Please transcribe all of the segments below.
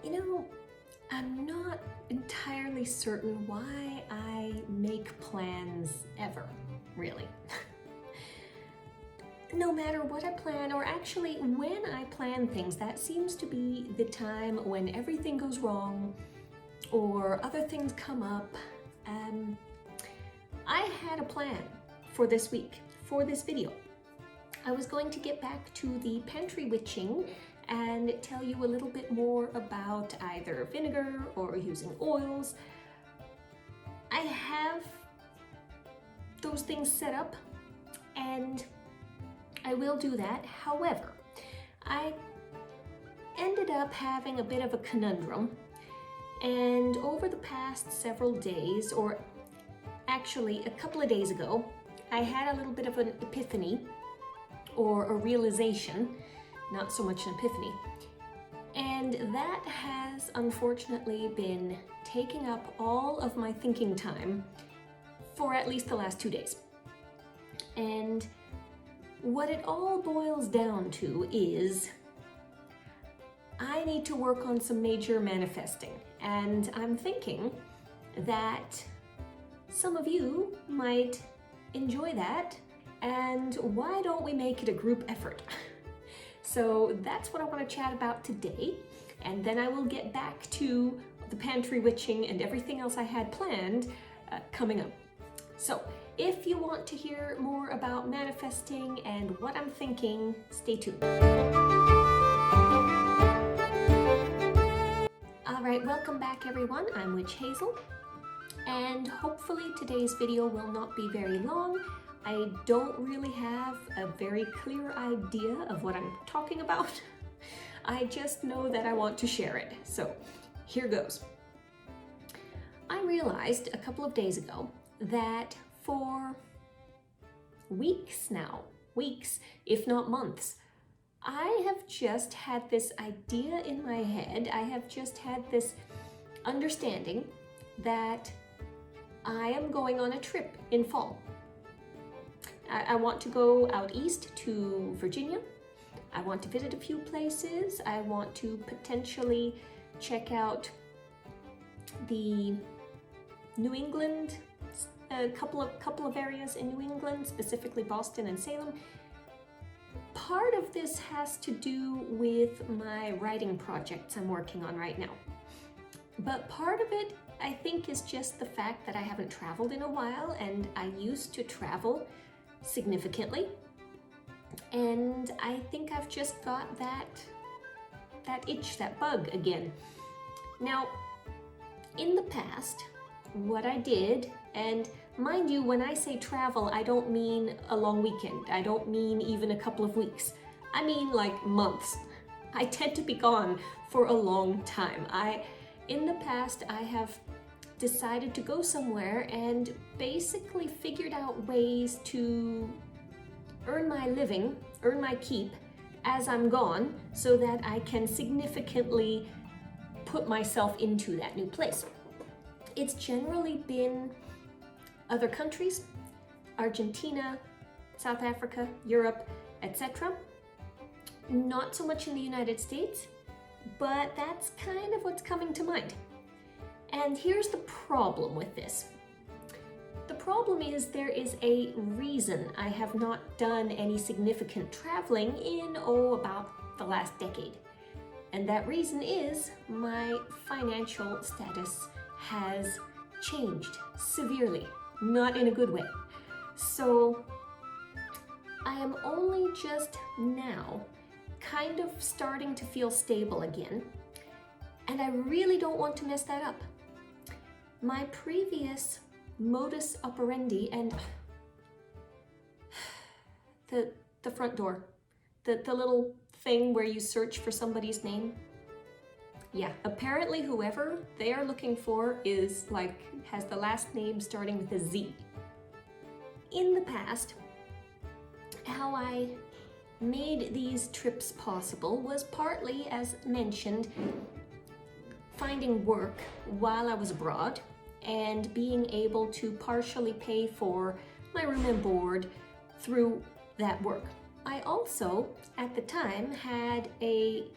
You know, I'm not entirely certain why I make plans ever, really. No matter what I plan, or actually when I plan things, that seems to be the time when everything goes wrong or other things come up. I had a plan for this week, for this video. I was going to get back to the pantry witching and tell you a little bit more about either vinegar or using oils. I have those things set up and I will do that. However, I ended up having a bit of a conundrum, and over the past several days, or actually a couple of days ago, I had a little bit of an epiphany or a realization, not so much an epiphany. And that has unfortunately been taking up all of my thinking time for at least the last 2 days. And what it all boils down to is I need to work on some major manifesting. And I'm thinking that some of you might enjoy that, and why don't we make it a group effort? So that's what I want to chat about today, and then I will get back to the pantry witching and everything else I had planned coming up. So if you want to hear more about manifesting and what I'm thinking, stay tuned. All right, welcome back everyone. I'm Witch Hazel, and hopefully today's video will not be very long. I don't really have a very clear idea of what I'm talking about. I just know that I want to share it. So here goes. I realized a couple of days ago that for weeks now, if not months, I have just had this idea in my head. I have just had this understanding that I am going on a trip in fall. I want to go out east to Virginia. I want to visit a few places. I want to potentially check out the New England, a couple of areas in New England, specifically Boston and Salem. Part of this has to do with my writing projects I'm working on right now. But part of it, I think, is just the fact that I haven't traveled in a while, and I used to travel significantly, and I think I've just got that itch, that bug again. Now, in the past, what I did, and mind you, when I say travel, I don't mean a long weekend. I don't mean even a couple of weeks. I mean like months. I tend to be gone for a long time. In the past, I have decided to go somewhere and basically figured out ways to earn my living, earn my keep as I'm gone, so that I can significantly put myself into that new place. It's generally been other countries, Argentina, South Africa, Europe, etc. Not so much in the United States, but that's kind of what's coming to mind. And here's the problem with this. The problem is there is a reason I have not done any significant traveling in, about the last decade. And that reason is my financial status has changed severely, not in a good way. So I am only just now kind of starting to feel stable again, and I really don't want to mess that up. My previous modus operandi, and the front door, the little thing where you search for somebody's name. Yeah, apparently whoever they are looking for has the last name starting with a Z. In the past, how I made these trips possible was partly, as mentioned, finding work while I was abroad and being able to partially pay for my room and board through that work. I also, at the time, had a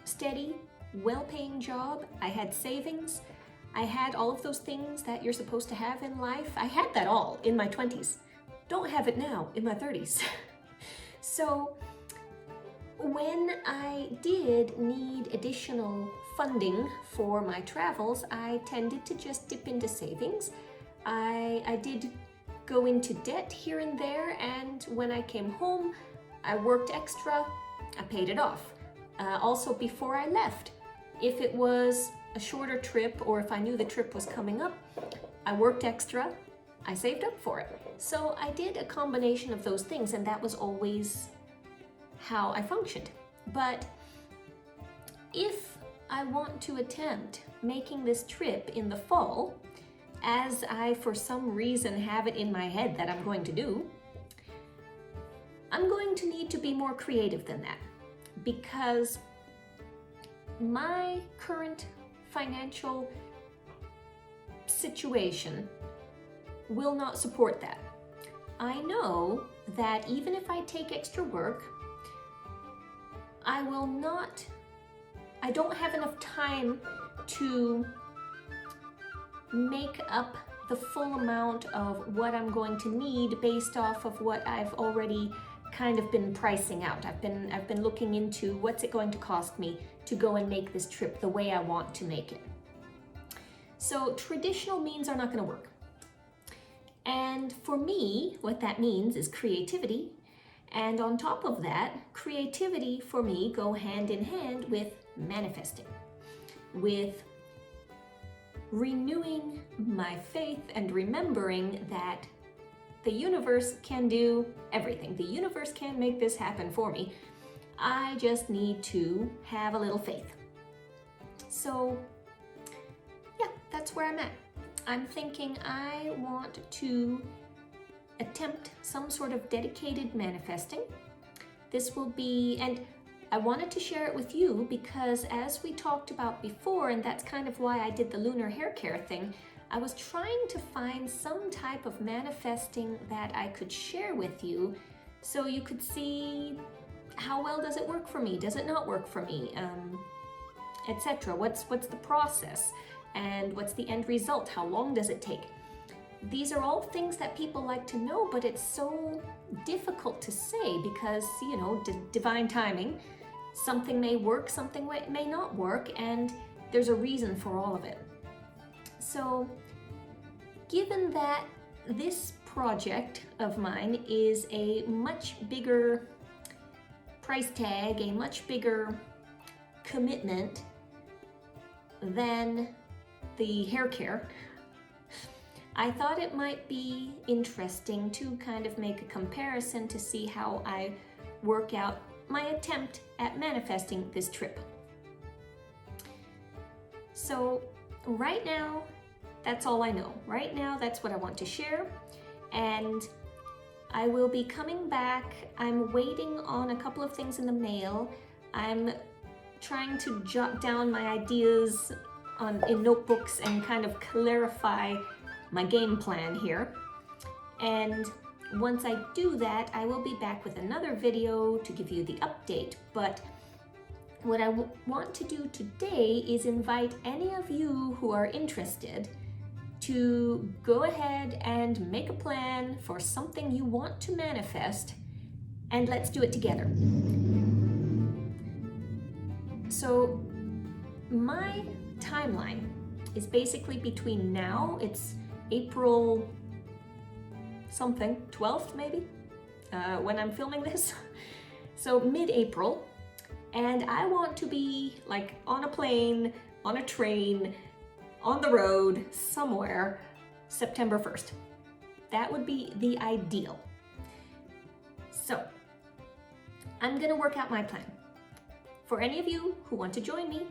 steady well-paying job, I had savings, I had all of those things that you're supposed to have in life. I had that all in my 20s. Don't have it now in my 30s. So when I did need additional funding for my travels, I tended to just dip into savings. I did go into debt here and there, and when I came home, I worked extra, I paid it off. Also, before I left, if it was a shorter trip or if I knew the trip was coming up, I worked extra, I saved up for it. So I did a combination of those things, and that was always how I functioned. But if I want to attempt making this trip in the fall, as I for some reason have it in my head that I'm going to do, I'm going to need to be more creative than that, because my current financial situation will not support that. I know that even if I take extra work, I don't have enough time to make up the full amount of what I'm going to need based off of what I've already kind of been pricing out. I've been looking into what's it going to cost me to go and make this trip the way I want to make it. So traditional means are not going to work. And for me, what that means is creativity. And on top of that, creativity for me go hand in hand with manifesting, with renewing my faith and remembering that the universe can do everything. The universe can make this happen for me. I just need to have a little faith. So yeah, that's where I'm at. I'm thinking I want to attempt some sort of dedicated manifesting. This will be, and I wanted to share it with you because as we talked about before, and that's kind of why I did the lunar hair care thing, I was trying to find some type of manifesting that I could share with you so you could see how well does it work for me, does it not work for me, etc. What's the process and what's the end result, how long does it take? These are all things that people like to know, but it's so difficult to say because, you know, divine timing, something may work, something may not work, and there's a reason for all of it. So given that this project of mine is a much bigger price tag, a much bigger commitment than the hair care, I thought it might be interesting to kind of make a comparison to see how I work out my attempt at manifesting this trip. So right now, that's all I know. Right now, that's what I want to share. And I will be coming back. I'm waiting on a couple of things in the mail. I'm trying to jot down my ideas in notebooks and kind of clarify my game plan here. And once I do that, I will be back with another video to give you the update. But what I want to do today is invite any of you who are interested to go ahead and make a plan for something you want to manifest, and let's do it together. So my timeline is basically between now, it's April something, 12th maybe, when I'm filming this. So mid-April, and I want to be like on a plane, on a train, on the road, somewhere, September 1st. That would be the ideal. So I'm gonna work out my plan. For any of you who want to join me,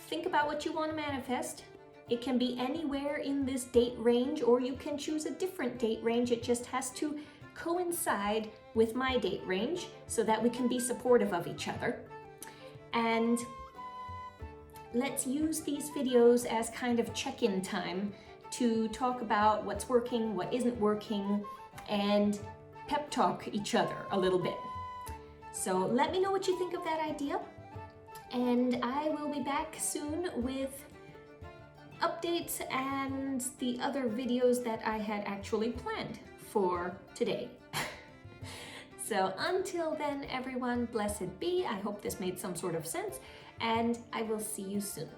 think about what you want to manifest. It can be anywhere in this date range, or you can choose a different date range. It just has to coincide with my date range so that we can be supportive of each other. And let's use these videos as kind of check-in time to talk about what's working, what isn't working, and pep talk each other a little bit. So let me know what you think of that idea. and I will be back soon with updates and the other videos that I had actually planned for today. So until then, everyone, blessed be. I hope this made some sort of sense, and I will see you soon.